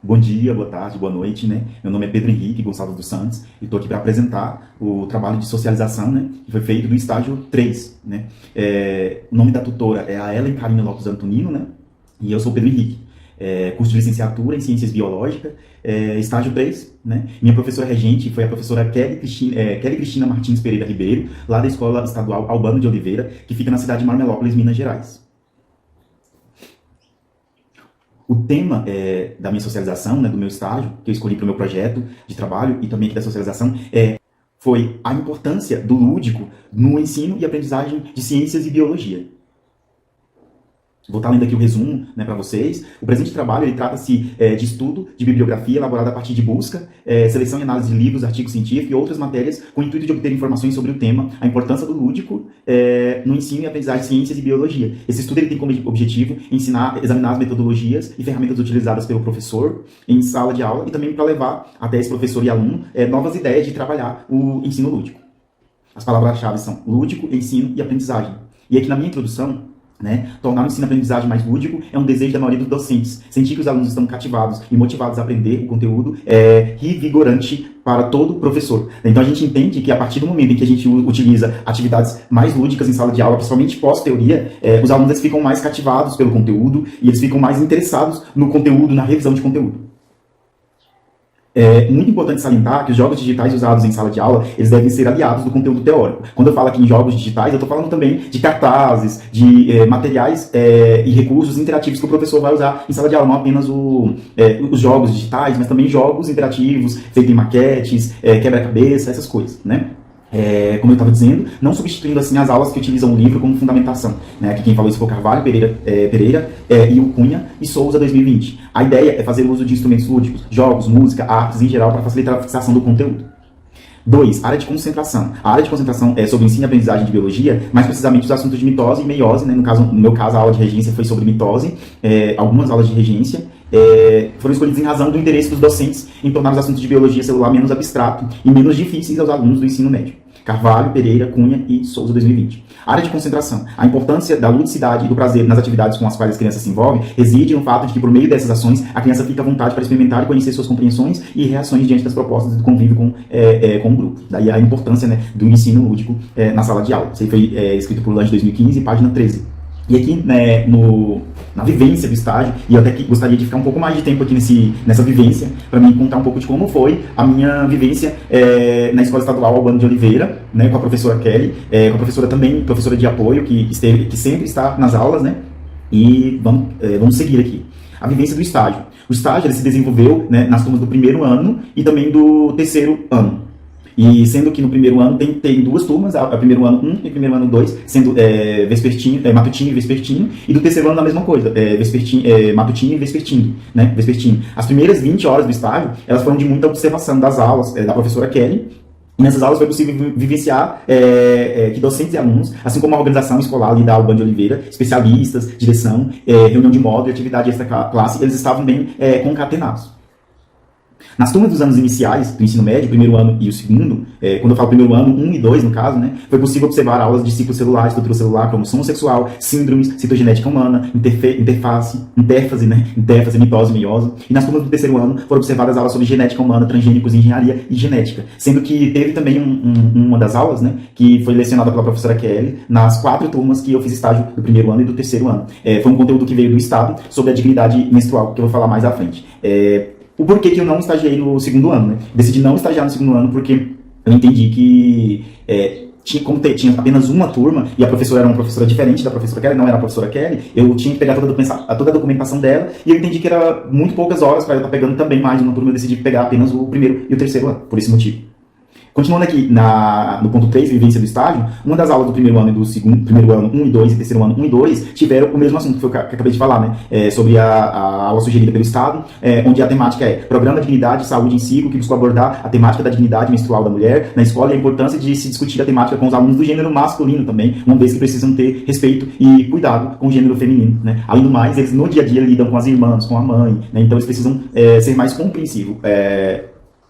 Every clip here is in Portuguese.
Bom dia, boa tarde, boa noite, né? Meu nome é Pedro Henrique Gonçalves dos Santos e estou aqui para apresentar o trabalho de socialização, né? Que foi feito do estágio 3, né? O nome da tutora é a Ellen Karina Lopes Antonino, né? E eu sou o Pedro Henrique. Curso de licenciatura em Ciências Biológicas, estágio 3, né? Minha professora regente foi a professora Kelly Cristina Martins Pereira Ribeiro, lá da Escola Estadual Albano de Oliveira, que fica na cidade de Marmelópolis, Minas Gerais. O tema da minha socialização, né, do meu estágio, que eu escolhi para o meu projeto de trabalho e também aqui da socialização, foi a importância do lúdico no ensino e aprendizagem de ciências e biologia. Vou estar lendo aqui o resumo, né, para vocês. O presente trabalho ele trata-se de estudo de bibliografia elaborada a partir de busca, seleção e análise de livros, artigos científicos e outras matérias com o intuito de obter informações sobre o tema, a importância do lúdico no ensino e aprendizagem de ciências e biologia. Esse estudo ele tem como objetivo examinar as metodologias e ferramentas utilizadas pelo professor em sala de aula e também para levar até esse professor e aluno novas ideias de trabalhar o ensino lúdico. As palavras-chave são lúdico, ensino e aprendizagem. E aqui na minha introdução, tornar o ensino-aprendizagem mais lúdico é um desejo da maioria dos docentes. Sentir que os alunos estão cativados e motivados a aprender o conteúdo é revigorante para todo professor. Então a gente entende que a partir do momento em que a gente utiliza atividades mais lúdicas em sala de aula, principalmente pós-teoria, os alunos eles ficam mais cativados pelo conteúdo e eles ficam mais interessados no conteúdo, na revisão de conteúdo. É muito importante salientar que os jogos digitais usados em sala de aula, eles devem ser aliados do conteúdo teórico. Quando eu falo aqui em jogos digitais, eu estou falando também de cartazes, de materiais e recursos interativos que o professor vai usar em sala de aula, não apenas os jogos digitais, mas também jogos interativos, feitos em maquetes, quebra-cabeça, essas coisas, né? Como eu estava dizendo, não substituindo assim as aulas que utilizam o livro como fundamentação. Né? Aqui quem falou isso foi o Carvalho, Pereira e o Cunha e Souza 2020. A ideia é fazer uso de instrumentos lúdicos, jogos, música, artes em geral para facilitar a fixação do conteúdo. 2. Área de concentração. A área de concentração é sobre ensino e aprendizagem de biologia, mais precisamente os assuntos de mitose e meiose. Né? No meu caso, a aula de regência foi sobre mitose, algumas aulas de regência. Foram escolhidas em razão do interesse dos docentes em tornar os assuntos de biologia celular menos abstrato e menos difíceis aos alunos do ensino médio. Carvalho, Pereira, Cunha e Souza 2020. Área de concentração. A importância da ludicidade e do prazer nas atividades com as quais as crianças se envolvem reside no fato de que, por meio dessas ações, a criança fica à vontade para experimentar e conhecer suas compreensões e reações diante das propostas do convívio com o grupo. Daí a importância, né, do ensino lúdico na sala de aula. Isso aí foi escrito por Lange 2015, página 13. E aqui, né, na vivência do estágio, e eu até gostaria de ficar um pouco mais de tempo aqui nessa vivência, para me contar um pouco de como foi a minha vivência na Escola Estadual Albano de Oliveira, né, com a professora Kelly, com a professora também, professora de apoio, que sempre está nas aulas, né, e vamos seguir aqui. A vivência do estágio. O estágio ele se desenvolveu, né, nas turmas do primeiro ano e também do terceiro ano. E sendo que no primeiro ano tem duas turmas, a primeiro ano 1 e primeiro ano 2, sendo matutino e vespertino, e do terceiro ano a mesma coisa, matutino e vespertino, né, vespertino. As primeiras 20 horas do estágio, elas foram de muita observação das aulas da professora Kelly, e nessas aulas foi possível vivenciar que docentes e alunos, assim como a organização escolar ali da Albano de Oliveira, especialistas, direção, reunião de módulo e atividade extra-classe, eles estavam bem concatenados. Nas turmas dos anos iniciais do ensino médio, o primeiro ano e o segundo, quando eu falo primeiro ano, 1 e 2 no caso, né, foi possível observar aulas de ciclo celular, estrutura celular, cromossomo sexual, síndromes, citogenética humana, interface, mitose, meiose. E nas turmas do terceiro ano foram observadas aulas sobre genética humana, transgênicos, engenharia e genética. Sendo que teve também uma das aulas, né, que foi lecionada pela professora Kelly, nas 4 turmas que eu fiz estágio do primeiro ano e do terceiro ano. Foi um conteúdo que veio do Estado sobre a dignidade menstrual, que eu vou falar mais à frente. O porquê que eu não estagiei no segundo ano, né? Decidi não estagiar no segundo ano porque eu entendi que tinha apenas uma turma e a professora era uma professora diferente da professora Kelly, não era a professora Kelly, eu tinha que pegar toda a documentação dela e eu entendi que era muito poucas horas para eu estar pegando também mais uma turma, eu decidi pegar apenas o primeiro e o terceiro ano, por esse motivo. Continuando aqui no ponto 3, vivência do estágio, uma das aulas do primeiro ano e do primeiro ano 1 e 2 e terceiro ano 1 e 2 tiveram o mesmo assunto que eu acabei de falar, né? Sobre a aula sugerida pelo Estado, onde a temática é Programa Dignidade e Saúde em Ciclo, que buscou abordar a temática da dignidade menstrual da mulher na escola e a importância de se discutir a temática com os alunos do gênero masculino também, uma vez que precisam ter respeito e cuidado com o gênero feminino, né? Além do mais, eles no dia a dia lidam com as irmãs, com a mãe, né? Então eles precisam ser mais compreensivos.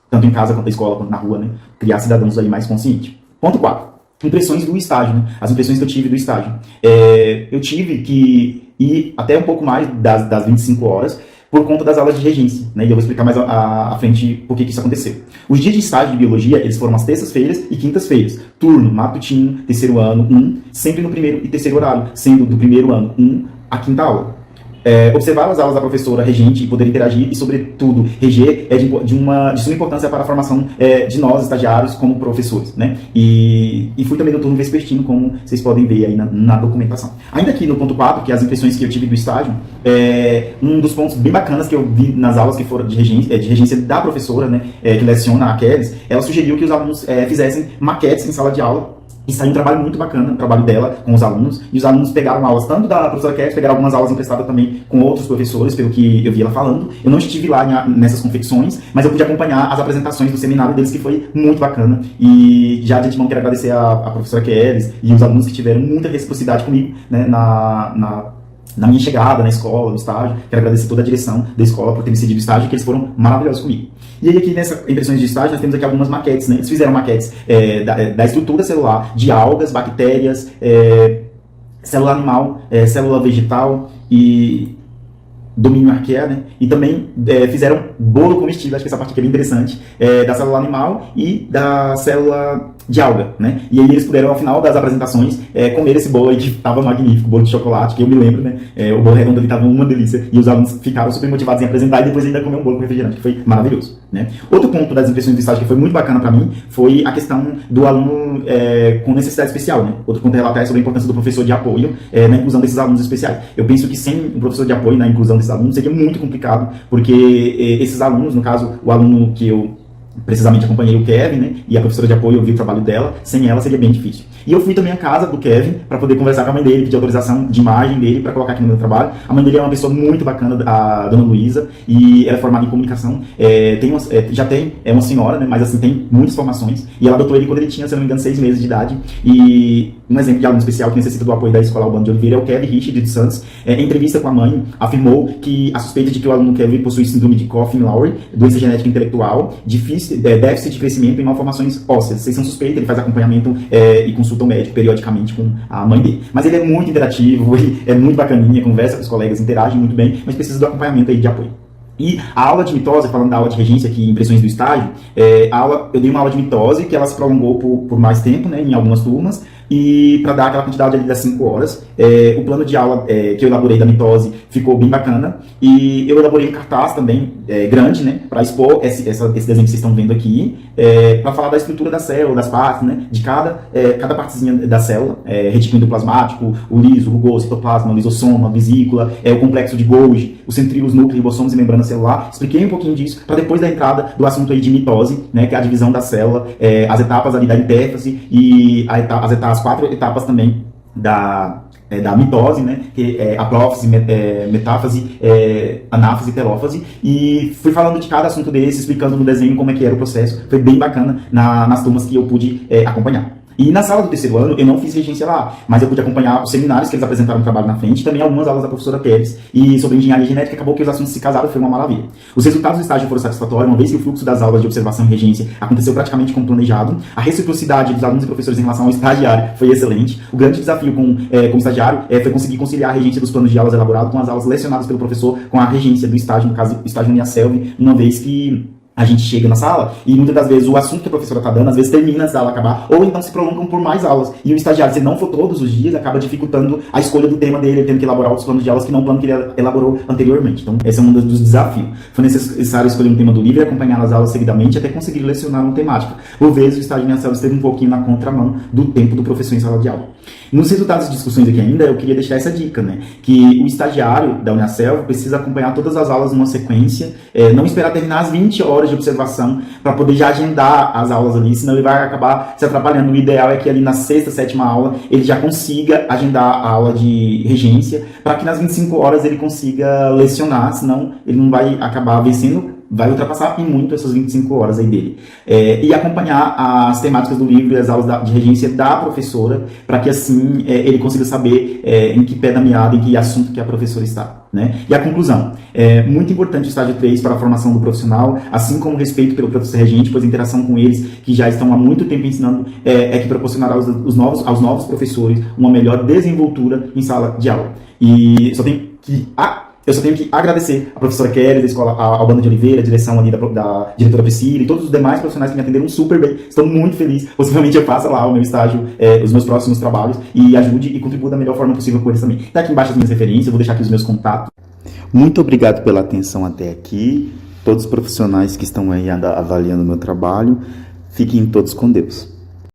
Tanto em casa, quanto na escola, quanto na rua, né? Criar cidadãos aí mais conscientes. Ponto 4. Impressões do estágio, né? As impressões que eu tive do estágio. Eu tive que ir até um pouco mais das 25 horas, por conta das aulas de regência, né? E eu vou explicar mais à frente por que isso aconteceu. Os dias de estágio de biologia, eles foram às terças-feiras e quintas-feiras. Turno matutino, terceiro ano, 1, sempre no primeiro e terceiro horário, sendo do primeiro ano 1 a quinta aula. Observar as aulas da professora regente e poder interagir e, sobretudo, reger é de suma importância para a formação de nós, estagiários, como professores, né? E fui também no turno vespertino, como vocês podem ver aí na documentação. Ainda aqui no ponto 4, que é as impressões que eu tive do estágio, um dos pontos bem bacanas que eu vi nas aulas que foram de regência da professora, né, que leciona a Kelly, ela sugeriu que os alunos fizessem maquetes em sala de aula. E saiu um trabalho muito bacana, o trabalho dela com os alunos, e os alunos pegaram aulas tanto da professora Kelly, pegaram algumas aulas emprestadas também com outros professores, pelo que eu vi ela falando. Eu não estive lá nessas confecções, mas eu pude acompanhar as apresentações do seminário deles, que foi muito bacana. E já de antemão quero agradecer a professora Kelly e os alunos que tiveram muita reciprocidade comigo, né, na minha chegada na escola, no estágio. Quero agradecer toda a direção da escola por ter me cedido o estágio, que eles foram maravilhosos comigo. E aí aqui nessas impressões de estágio nós temos aqui algumas maquetes, né? Eles fizeram maquetes da estrutura celular, de algas, bactérias, célula animal, célula vegetal e domínio arqueia, né? E também fizeram bolo comestível, acho que essa parte aqui é bem interessante, da célula animal e da célula de alga, né? E aí eles puderam, ao final das apresentações, comer esse bolo aí que estava magnífico, bolo de chocolate, que eu me lembro, né? O bolo redondo ali estava uma delícia, e os alunos ficaram super motivados em apresentar, e depois ainda comer um bolo com refrigerante, que foi maravilhoso, né? Outro ponto das impressões do estágio que foi muito bacana para mim, foi a questão do aluno com necessidade especial, né? Outro ponto a relatar é sobre a importância do professor de apoio na inclusão desses alunos especiais. Eu penso que sem um professor de apoio na inclusão desses alunos seria muito complicado, porque esses alunos, no caso, o aluno que eu precisamente acompanhei o Kevin, né, e a professora de apoio, eu vi o trabalho dela, sem ela seria bem difícil. E eu fui também à casa do Kevin para poder conversar com a mãe dele, pedir autorização de imagem dele para colocar aqui no meu trabalho. A mãe dele é uma pessoa muito bacana, a dona Luísa, e ela é formada em comunicação, é uma senhora, né, mas assim, tem muitas formações, e ela adotou ele quando ele tinha, se não me engano, 6 meses de idade. E um exemplo de aluno especial que necessita do apoio da Escola Albano de Oliveira é o Kevin Richard dos Santos. Em entrevista com a mãe, afirmou que a suspeita de que o aluno Kevin possui síndrome de Coffin-Lowry, doença genética intelectual, déficit de crescimento e malformações ósseas. Vocês são suspeitos, ele faz acompanhamento e consulta o médico periodicamente com a mãe dele. Mas ele é muito interativo, ele é muito bacaninha, conversa com os colegas, interage muito bem, mas precisa do acompanhamento aí de apoio. E a aula de mitose, falando da aula de regência aqui, impressões do estágio, eu dei uma aula de mitose que ela se prolongou por mais tempo, né, em algumas turmas, e para dar aquela quantidade ali das 5 horas. O plano de aula que eu elaborei da mitose ficou bem bacana, e eu elaborei um cartaz também grande, né, para expor esse desenho que vocês estão vendo aqui, para falar da estrutura da célula, das partes, né, de cada partezinha da célula, retículo endoplasmático, o liso, o rugoso, citoplasma, o lisosoma, a vesícula, o complexo de Golgi, os centríolos, núcleo, ribossomos e membrana celular. Expliquei um pouquinho disso para depois da entrada do assunto aí de mitose, né, que é a divisão da célula, as etapas ali da intérfase e as 4 etapas também da mitose, né, que é aprófise, metáfase, anáfase e telófase, e fui falando de cada assunto desse, explicando no desenho como é que era o processo. Foi bem bacana nas turmas que eu pude acompanhar. E na sala do terceiro ano, eu não fiz regência lá, mas eu pude acompanhar os seminários que eles apresentaram o trabalho na frente, também algumas aulas da professora Pérez, e sobre engenharia genética, acabou que os assuntos se casaram, foi uma maravilha. Os resultados do estágio foram satisfatórios, uma vez que o fluxo das aulas de observação e regência aconteceu praticamente como planejado, a reciprocidade dos alunos e professores em relação ao estagiário foi excelente. O grande desafio como estagiário foi conseguir conciliar a regência dos planos de aulas elaborados com as aulas lecionadas pelo professor, com a regência do estágio, no caso, o estágio Uniaselv, uma vez que a gente chega na sala e muitas das vezes o assunto que a professora está dando, às vezes termina antes da aula acabar, ou então se prolongam por mais aulas. E o estagiário, se não for todos os dias, acaba dificultando a escolha do tema dele, tendo que elaborar outros planos de aulas que não o plano que ele elaborou anteriormente. Então, esse é um dos desafios. Foi necessário escolher um tema do livro e acompanhar as aulas seguidamente até conseguir lecionar uma temática. Por vezes, o estágio inicial esteve um pouquinho na contramão do tempo do professor em sala de aula. Nos resultados de discussões aqui ainda, eu queria deixar essa dica, né? Que o estagiário da Uniaselv precisa acompanhar todas as aulas numa sequência, não esperar terminar as 20 horas de observação para poder já agendar as aulas ali, senão ele vai acabar se atrapalhando. O ideal é que ali na sexta, sétima aula, ele já consiga agendar a aula de regência, para que nas 25 horas ele consiga lecionar, senão ele não vai acabar vencendo, vai ultrapassar em muito essas 25 horas aí dele. E acompanhar as temáticas do livro e as aulas de regência da professora, para que assim ele consiga saber em que pé da meada, em que assunto que a professora está. Né? E a conclusão, muito importante o estágio 3 para a formação do profissional, assim como o respeito pelo professor regente, pois a interação com eles, que já estão há muito tempo ensinando, que proporcionará aos novos professores uma melhor desenvoltura em sala de aula. E só tem que... Eu só tenho que agradecer a professora Kelly, da escola, a Albana de Oliveira, a direção ali da diretora Priscila e todos os demais profissionais que me atenderam super bem. Estou muito feliz. Possivelmente eu faça lá o meu estágio, os meus próximos trabalhos e ajude e contribua da melhor forma possível com eles também. Tá aqui embaixo as minhas referências, eu vou deixar aqui os meus contatos. Muito obrigado pela atenção até aqui. Todos os profissionais que estão aí avaliando o meu trabalho, fiquem todos com Deus.